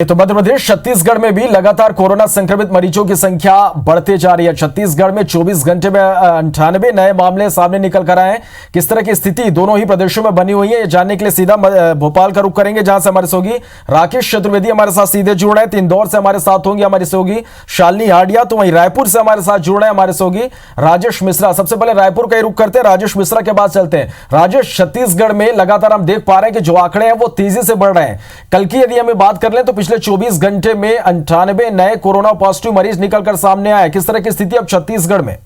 तो मध्य प्रदेश छत्तीसगढ़ में भी लगातार कोरोना संक्रमित मरीजों की संख्या बढ़ते जा रही है। छत्तीसगढ़ में 24 घंटे में 98 नए मामले सामने निकल कर आए हैं। किस तरह की स्थिति दोनों ही प्रदेशों में बनी हुई है, ये जानने के लिए सीधा भोपाल का रुख करेंगे, जहां से हमारे सहयोगी राकेश चतुर्वेदी हमारे साथ सीधे जुड़ रहे हैं। इंदौर से हमारे साथ होंगे हमारे सहयोगी शालिनी हाडिया, तो वहीं रायपुर से हमारे साथ जुड़ रहे हैं हमारे सहयोगी राजेश मिश्रा। सबसे पहले रायपुर का ही रुख करते हैं, राजेश मिश्रा के बाद चलते हैं। राजेश, छत्तीसगढ़ में लगातार हम देख पा रहे हैं कि जो आंकड़े हैं वो तेजी से बढ़ रहे हैं। कल की यदि हमें बात कर लें तो पिछले 24 घंटे में 98 नए कोरोना पॉजिटिव मरीज निकलकर सामने आए। किस तरह की स्थिति अब छत्तीसगढ़ में?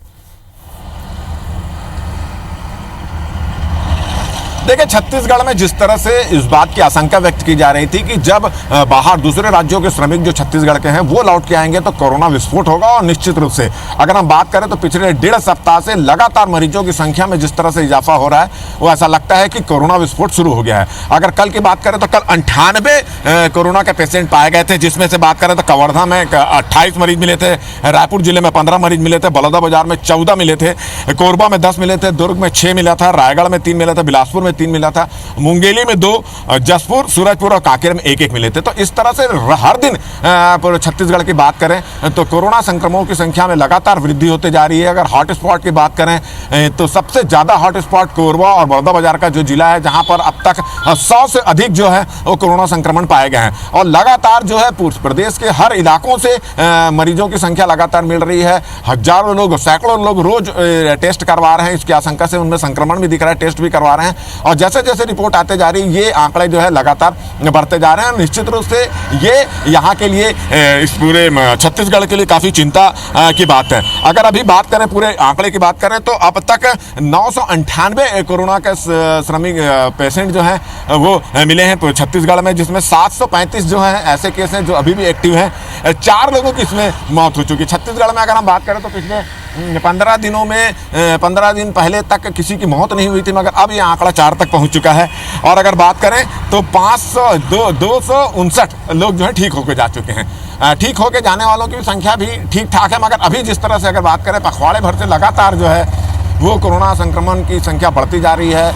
देखिए, छत्तीसगढ़ में जिस तरह से इस बात की आशंका व्यक्त की जा रही थी कि जब बाहर दूसरे राज्यों के श्रमिक जो छत्तीसगढ़ के हैं वो लौट के आएंगे तो कोरोना विस्फोट होगा। और निश्चित रूप से अगर हम बात करें तो पिछले 1.5 सप्ताह से लगातार मरीजों की संख्या में जिस तरह से इजाफा हो रहा है वो ऐसा लगता है कि कोरोना विस्फोट शुरू हो गया है। अगर कल की बात करें तो कल 98 कोरोना के पेशेंट पाए गए थे, जिसमें से बात करें तो कवर्धा में 28 मरीज मिले थे, रायपुर जिले में 15 मरीज मिले थे, बलौदाबाजार में 14 मिले थे, कोरबा में 10 मिले थे, दुर्ग में 6 मिला था, रायगढ़ में 3 मिला था, बिलासपुर में 3 मिला था, मुंगेली में 2, जसपुर, सूरजपुर और कांकेर में 1-1 मिले थे। तो इस तरह से हर दिन छत्तीसगढ़ की बात करें तो कोरोना संक्रमणों की संख्या में लगातार वृद्धि होते जा रही है। अगर हॉटस्पॉट की बात करें तो सबसे ज्यादा हॉटस्पॉट कोरबा और बलौदाबाजार का जो जिला है, जहां पर अब तक 100 से अधिक जो है वो कोरोना संक्रमण पाए गए हैं। और लगातार जो है प्रदेश के हर इलाकों से मरीजों की संख्या लगातार मिल रही है। हजारों लोग, सैकड़ों लोग रोज टेस्ट करवा रहे हैं। इसकी आशंका से उनमें संक्रमण भी दिख रहा है, टेस्ट भी करवा रहे हैं। और जैसे जैसे रिपोर्ट आते जा रही है ये आंकड़े जो है लगातार बढ़ते जा रहे हैं। निश्चित रूप से ये यहाँ के लिए, इस पूरे छत्तीसगढ़ के लिए काफी चिंता की बात है। अगर अभी बात करें, पूरे आंकड़े की बात करें तो अब तक 998 कोरोना के श्रमिक पेशेंट जो हैं वो मिले हैं छत्तीसगढ़ में, जिसमें 735 जो हैं ऐसे केस हैं जो अभी भी एक्टिव हैं। 4 लोगों की इसमें मौत हो चुकी है। छत्तीसगढ़ में अगर हम बात करें तो पिछले 15 दिनों में 15 दिन पहले तक किसी की मौत नहीं हुई थी, मगर अब ये आंकड़ा 4 तक पहुंच चुका है। और अगर बात करें तो 259 लोग जो है ठीक होकर जा चुके हैं। ठीक होकर जाने वालों की संख्या भी ठीक ठाक है, मगर अभी जिस तरह से अगर बात करें पखवाड़े भर से लगातार जो है वो कोरोना संक्रमण की संख्या बढ़ती जा रही है।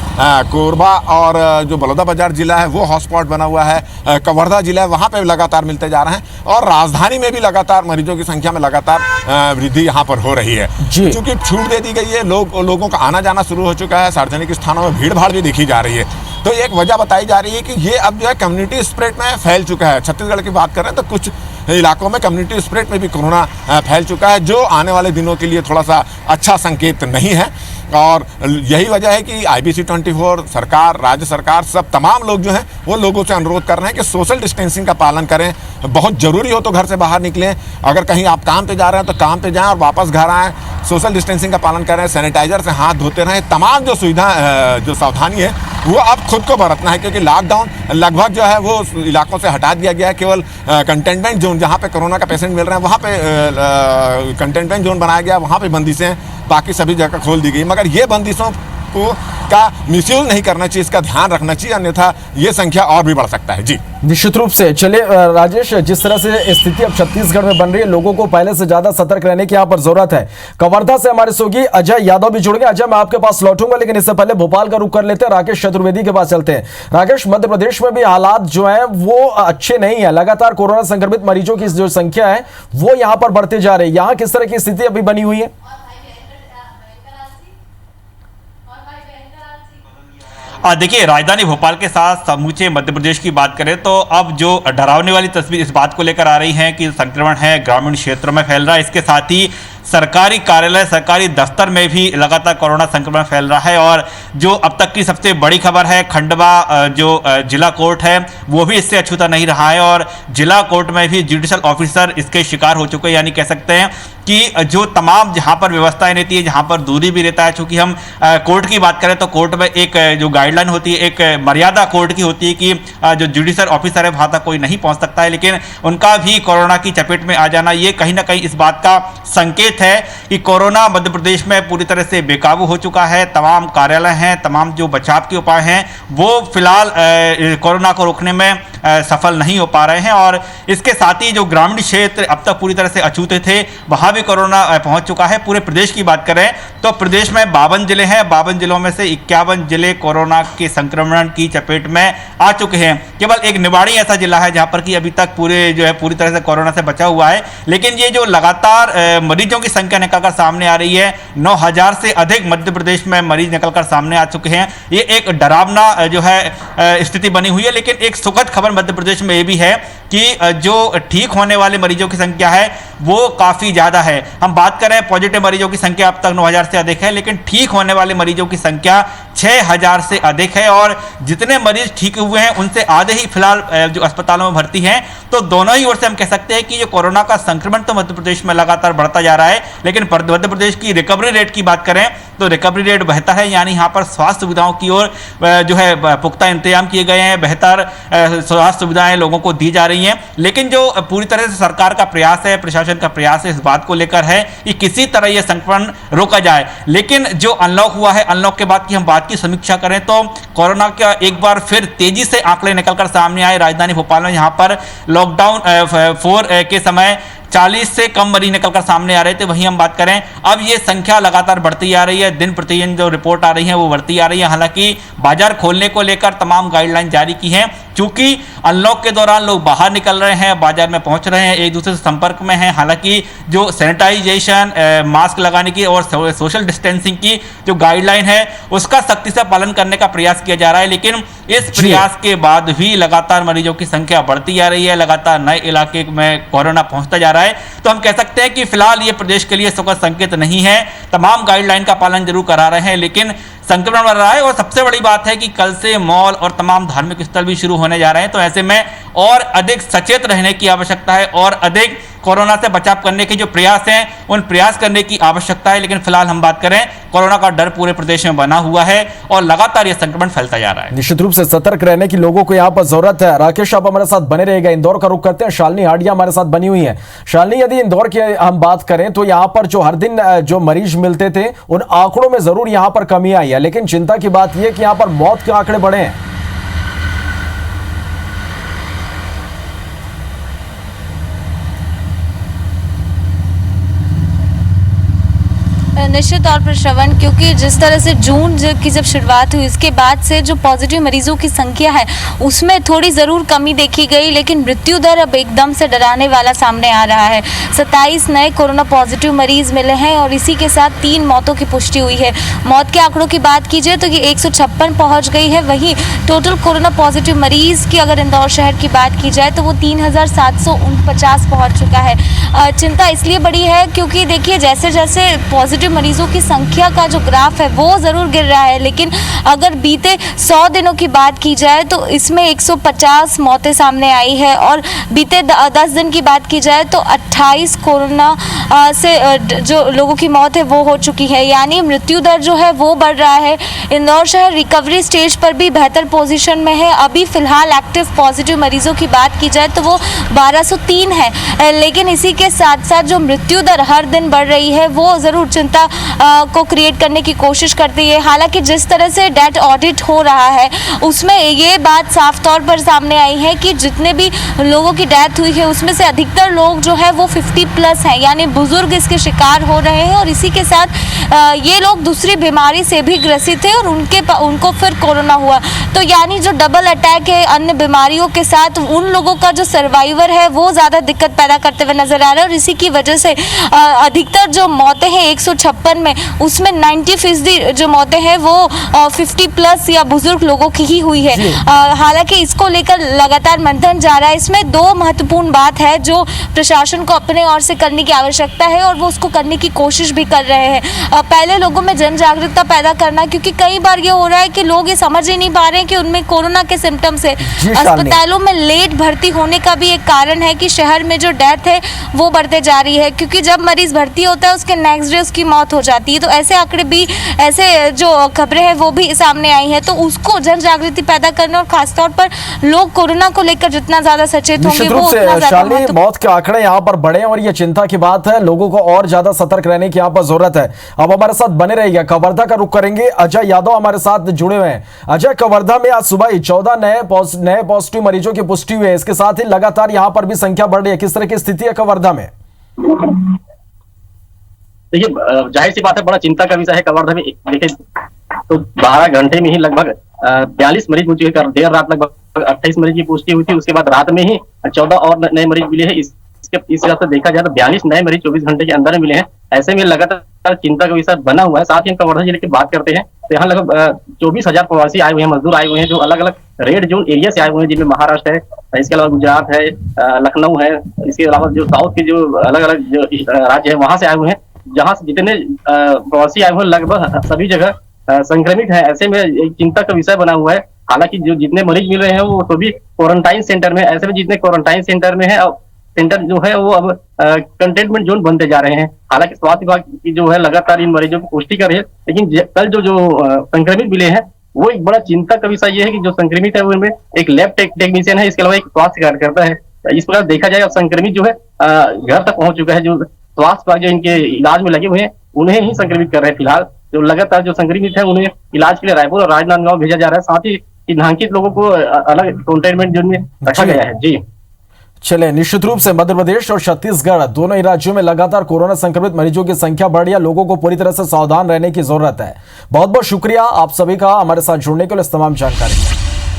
कोरबा और जो बलौदाबाजार जिला है वो हॉटस्पॉट बना हुआ है, कवर्धा जिला है वहाँ पे लगातार मिलते जा रहे हैं। और राजधानी में भी लगातार मरीजों की संख्या में लगातार वृद्धि यहाँ पर हो रही है। क्योंकि छूट दे दी गई है, लोगों का आना जाना शुरू हो चुका है, सार्वजनिक स्थानों में भीड़ भाड़ भी देखी जा रही है। तो एक वजह बताई जा रही है कि ये अब जो है कम्युनिटी स्प्रेड में फैल चुका है। छत्तीसगढ़ की बात करें तो कुछ इलाकों में कम्युनिटी स्प्रेड में भी कोरोना फैल चुका है, जो आने वाले दिनों के लिए थोड़ा सा अच्छा संकेत नहीं है। और यही वजह है कि IBC 24 सरकार, राज्य सरकार, सब तमाम लोग जो हैं वो लोगों से अनुरोध कर रहे हैं कि सोशल डिस्टेंसिंग का पालन करें। बहुत ज़रूरी हो तो घर से बाहर निकलें, अगर कहीं आप काम पे जा रहे हैं तो काम पे जाएं और वापस घर आएँ। सोशल डिस्टेंसिंग का पालन करें, सैनिटाइजर से हाथ धोते रहें। तमाम जो सुविधा, जो सावधानी है वो अब खुद को बरतना है, क्योंकि लॉकडाउन लगभग जो है वो इलाकों से हटा दिया गया है। केवल कंटेनमेंट जोन जहाँ पे कोरोना का पेशेंट मिल रहे हैं वहाँ पे कंटेनमेंट जोन बनाया गया, वहाँ पे बंदिशें, बाकी सभी जगह खोल दी गई। मगर ये बंदिशों का मिसयूज नहीं करना चाहिए, इसका ध्यान रखना चाहिए, अन्यथा ये संख्या और भी बढ़ सकता है। जी निश्चित रूप से। चलिए राजेश, जिस तरह से स्थिति अब छत्तीसगढ़ में बन रही है, लोगों को पहले से ज्यादा सतर्क रहने की यहाँ पर जरूरत है। कवर्धा से हमारे सहयोगी अजय यादव भी जुड़ गए। अजय, मैं आपके पास लौटूंगा, लेकिन इससे पहले भोपाल का रुख कर लेते हैं, राकेश चतुर्वेदी के पास चलते हैं। राकेश, मध्य प्रदेश में भी हालात जो है वो अच्छे नहीं है। लगातार कोरोना संक्रमित मरीजों की जो संख्या है वो यहाँ पर बढ़ते जा रही है। यहाँ किस तरह की स्थिति अभी बनी हुई है? देखिए, राजधानी भोपाल के साथ समूचे मध्य प्रदेश की बात करें तो अब जो डरावने वाली तस्वीर इस बात को लेकर आ रही है कि संक्रमण है ग्रामीण क्षेत्रों में फैल रहा है। इसके साथ ही सरकारी कार्यालय, सरकारी दफ्तर में भी लगातार कोरोना संक्रमण फैल रहा है। और जो अब तक की सबसे बड़ी खबर है, खंडवा जो जिला कोर्ट है वो भी इससे अछूता नहीं रहा है। और जिला कोर्ट में भी जुडिशल ऑफिसर इसके शिकार हो चुके हैं। यानी कह सकते हैं कि जो तमाम जहां पर व्यवस्थाएं रहती है, जहां पर दूरी भी रहता है, चूंकि हम कोर्ट की बात करें तो कोर्ट में एक जो गाइडलाइन होती है, एक मर्यादा कोर्ट की होती है कि जो जुडिशल ऑफिसर है वहां तक कोई नहीं पहुंच सकता है, लेकिन उनका भी कोरोना की चपेट में आ जाना ये कहीं ना कहीं इस बात का संकेत संकेत है कि कोरोना मध्य प्रदेश में पूरी तरह से बेकाबू हो चुका है। तमाम कार्यालय हैं, तमाम जो बचाव के उपाय हैं वो फिलहाल कोरोना को रोकने में सफल नहीं हो पा रहे हैं। और इसके साथ ही जो ग्रामीण क्षेत्र अब तक पूरी तरह से अछूते थे, वहां भी कोरोना पहुंच चुका है। पूरे प्रदेश की बात करें तो प्रदेश में 52 जिले हैं, 52 जिलों में से 51 जिले कोरोना के संक्रमण की चपेट में आ चुके हैं। केवल एक निवाड़ी ऐसा जिला है जहां पर कि अभी तक पूरी तरह से कोरोना से बचा हुआ है। लेकिन ये जो लगातार मरीजों की संख्या निकलकर सामने आ रही है, 9000 से अधिक मध्य प्रदेश में मरीज निकलकर सामने आ चुके हैं। ये एक डरावना जो है स्थिति बनी हुई है। लेकिन एक सुखद खबर मध्य प्रदेश में ये भी है कि जो ठीक होने वाले मरीजों की संख्या है वो काफी ज्यादा है। हम बात करें पॉजिटिव मरीजों की संख्या अब तक 9000 से अधिक है, लेकिन ठीक होने वाले मरीजों की संख्या 6000 से अधिक है। और जितने मरीज ठीक हुए हैं उनसे आधे ही फिलहाल जो अस्पतालों में भर्ती हैं। तो दोनों ही ओर से हम कह सकते हैं कि जो कोरोना का संक्रमण तो मध्य प्रदेश में लगातार बढ़ता जा रहा है, लेकिन मध्य प्रदेश की रिकवरी रेट की बात करें तो रिकवरी रेट बेहतर है। यानी यहाँ पर स्वास्थ्य सुविधाओं की ओर जो है पुख्ता इंतजाम किए गए हैं, बेहतर स्वास्थ्य सुविधाएं लोगों को दी जा रही हैं। लेकिन जो पूरी तरह से सरकार का प्रयास है, प्रशासन का प्रयास है, इस बात को लेकर है कि किसी तरह यह संक्रमण रोका जाए। लेकिन जो अनलॉक हुआ है, अनलॉक के बाद की हम बात की समीक्षा करें तो कोरोना का एक बार फिर तेजी से आंकड़े निकलकर सामने आए। राजधानी भोपाल में यहाँ पर लॉकडाउन 4 के समय 40 से कम मरीज निकलकर सामने आ रहे थे। वहीं हम बात करें अब ये संख्या लगातार बढ़ती आ रही है, दिन प्रतिदिन जो रिपोर्ट आ रही है वो बढ़ती आ रही है। हालांकि बाजार खोलने को लेकर तमाम गाइडलाइन जारी की हैं, क्योंकि अनलॉक के दौरान लोग बाहर निकल रहे हैं, बाजार में पहुंच रहे हैं, एक दूसरे से संपर्क में हैं। हालांकि जो सैनिटाइजेशन, मास्क लगाने की और सोशल डिस्टेंसिंग की जो गाइडलाइन है उसका सख्ती से पालन करने का प्रयास किया जा रहा है। लेकिन इस प्रयास के बाद भी लगातार मरीजों की संख्या बढ़ती आ रही है, लगातार नए इलाके में कोरोना पहुंचता जा रहा है। तो हम कह सकते हैं कि फिलहाल ये प्रदेश के लिए सुखद संकेत नहीं है। तमाम गाइडलाइन का पालन जरूर करा रहे हैं, लेकिन संक्रमण बढ़ रहा है। और सबसे बड़ी बात है कि कल से मॉल और तमाम धार्मिक स्थल भी शुरू होने जा रहे हैं। तो ऐसे में और अधिक सचेत रहने की आवश्यकता है और अधिक कोरोना से बचाव करने के जो प्रयास हैं उन प्रयास करने की आवश्यकता है। लेकिन फिलहाल हम बात करें, कोरोना का डर पूरे प्रदेश में बना हुआ है और लगातार यह संक्रमण फैलता जा रहा है। निश्चित रूप से सतर्क रहने की लोगों को यहाँ पर जरूरत है। राकेश, आप हमारे साथ बने रहेगा। इंदौर का रुख करते हैं, शालिनी हाडिया हमारे साथ बनी हुई है। शालिनी, यदि इंदौर की हम बात करें तो यहाँ पर जो हर दिन जो मरीज मिलते थे उन आंकड़ों में जरूर यहाँ पर कमी आई है, लेकिन चिंता की बात यह कि यहाँ पर मौत के आंकड़े बढ़े हैं। निश्चित तौर पर श्रवण, क्योंकि जिस तरह से जून की जब शुरुआत हुई उसके बाद से जो पॉजिटिव मरीजों की संख्या है उसमें थोड़ी ज़रूर कमी देखी गई, लेकिन मृत्यु दर अब एकदम से डराने वाला सामने आ रहा है। 27 नए कोरोना पॉजिटिव मरीज मिले हैं और इसी के साथ 3 मौतों की पुष्टि हुई है। मौत के आंकड़ों की बात की जाए तो ये 156 पहुँच गई है। वहीं टोटल कोरोना पॉजिटिव मरीज की अगर इंदौर शहर की बात की जाए तो वो 3749 पहुँच चुका है। चिंता इसलिए बड़ी है क्योंकि देखिए जैसे जैसे पॉजिटिव मरीजों की संख्या का जो ग्राफ है वो ज़रूर गिर रहा है, लेकिन अगर बीते 100 दिनों की बात की जाए तो इसमें 150 मौतें सामने आई है और बीते 10 दिन की बात की जाए तो 28 कोरोना से जो लोगों की मौत है वो हो चुकी है। यानी मृत्यु दर जो है वो बढ़ रहा है। इंदौर शहर रिकवरी स्टेज पर भी बेहतर पोजीशन में है। अभी फ़िलहाल एक्टिव पॉजिटिव मरीजों की बात की जाए तो वो 1203 है, लेकिन इसी के साथ साथ जो मृत्यु दर हर दिन बढ़ रही है वो ज़रूर चिंता को क्रिएट करने की कोशिश करती है। हालांकि जिस तरह से डेथ ऑडिट हो रहा है उसमें ये बात साफ तौर पर सामने आई है कि जितने भी लोगों की डेथ हुई है उसमें से अधिकतर लोग जो है वो 50+ हैं, यानी बुजुर्ग इसके शिकार हो रहे हैं। और इसी के साथ ये लोग दूसरी बीमारी से भी ग्रसित थे और उनको फिर कोरोना हुआ। तो यानी जो डबल अटैक है अन्य बीमारियों के साथ, उन लोगों का जो सर्वाइवर है वो ज़्यादा दिक्कत पैदा करते हुए नजर आ रहा है। और इसी की वजह से अधिकतर जो मौतें हैं 156 में, उसमें 90% जो मौतें हैं वो 50+ या बुजुर्ग लोगों की ही हुई है। हालांकि इसको लेकर लगातार मंथन जा रहा है। इसमें 2 महत्वपूर्ण बात है जो प्रशासन को अपने ओर से करने की आवश्यकता है और वो उसको करने की कोशिश भी कर रहे हैं। पहले लोगों में जन जागरूकता पैदा करना, क्योंकि कई बार ये हो रहा है कि लोग ये समझ ही नहीं पा रहे हैं कि उनमें कोरोना के सिम्टम्स है। अस्पतालों में लेट भर्ती होने का भी एक कारण है कि शहर में जो डेथ है वो बढ़ते जा रही है, क्योंकि जब मरीज भर्ती होता है उसके नेक्स्ट डे उसकी मौत हो जाती है। तो ऐसे आंकड़े भी, ऐसे जो खबरें हैं वो भी सामने आई हैं, तो उसको जन जागृति पैदा करना और खासतौर पर लोग कोरोना को लेकर जितना ज्यादा सचेत होंगे निश्चित वो रूप उतना से ज्यादा शालिनी, मौत के आंकड़े यहाँ पर बढ़े और ये चिंता की बात है। लोगों को और ज्यादा सतर्क रहने की यहाँ पर जरूरत है। अब हमारे साथ बने रहिएगा, कवर्धा का रुख करेंगे। अजय यादव हमारे साथ जुड़े हुए हैं। अजय, कवर्धा में आज सुबह ही 14 नए पॉजिटिव मरीजों की पुष्टि हुई है। इसके साथ ही लगातार यहाँ पर भी संख्या बढ़ रही है। किस तरह की स्थिति है कवर्धा में? देखिए, जाहिर सी बात है, बड़ा चिंता का विषय है कवर्धा में। देखिए, तो 12 घंटे में ही लगभग 42 मरीज मुझे देर रात लगभग 28 मरीज की पुष्टि हुई थी। उसके बाद रात में ही 14 और नए मरीज मिले हैं। इस हिसाब से देखा जाए तो 42 नए मरीज 24 घंटे के अंदर में मिले हैं। ऐसे में लगातार चिंता का विषय बना हुआ है। साथ ही हम कवर्धा जिले की बात करते हैं तो यहाँ लगभग 24,000 प्रवासी आए हुए हैं, मजदूर आए हुए हैं, जो अलग अलग रेड जोन एरिया से आए हुए हैं, जिनमें महाराष्ट्र है, इसके अलावा गुजरात है, लखनऊ है, इसके अलावा जो साउथ के जो अलग अलग जो राज्य है वहां से आए हुए हैं। जहां से जितने प्रवासी आए हुए हैं लगभग सभी जगह संक्रमित है। ऐसे में एक चिंता का विषय बना हुआ है। हालांकि जो जितने मरीज मिल रहे हैं वो सभी क्वारंटाइन सेंटर में। ऐसे में जितने क्वारंटाइन सेंटर में है, सेंटर जो है वो अब कंटेनमेंट जोन बनते जा रहे हैं। हालांकि स्वास्थ्य विभाग की जो है लगातार इन मरीजों की पुष्टि कर रही है, लेकिन कल जो संक्रमित मिले हैं वो एक बड़ा चिंता का विषय ये है कि जो संक्रमित है उनमें एक लैब टेक्नीशियन है, इसके अलावा एक स्वास्थ्य कार्यकर्ता है। इस प्रकार देखा जाए अब संक्रमित जो है घर तक पहुंच चुका है। जो स्वास्थ्य विभाग जो इनके इलाज में लगे हुए हैं उन्हें ही संक्रमित कर रहे हैं। फिलहाल जो लगातार जो संक्रमित है उन्हें इलाज के लिए रायपुर और राजनांदगांव भेजा जा रहा है। साथ ही चिन्हांकित लोगों को अलग कंटेनमेंट जोन में रखा गया है। जी चले, निश्चित रूप से मध्य प्रदेश और छत्तीसगढ़ दोनों ही राज्यों में लगातार कोरोना संक्रमित मरीजों की संख्या बढ़ रही है। लोगों को पूरी तरह से सावधान रहने की जरूरत है। बहुत बहुत शुक्रिया आप सभी का हमारे साथ जुड़ने के लिए, इस तमाम जानकारी।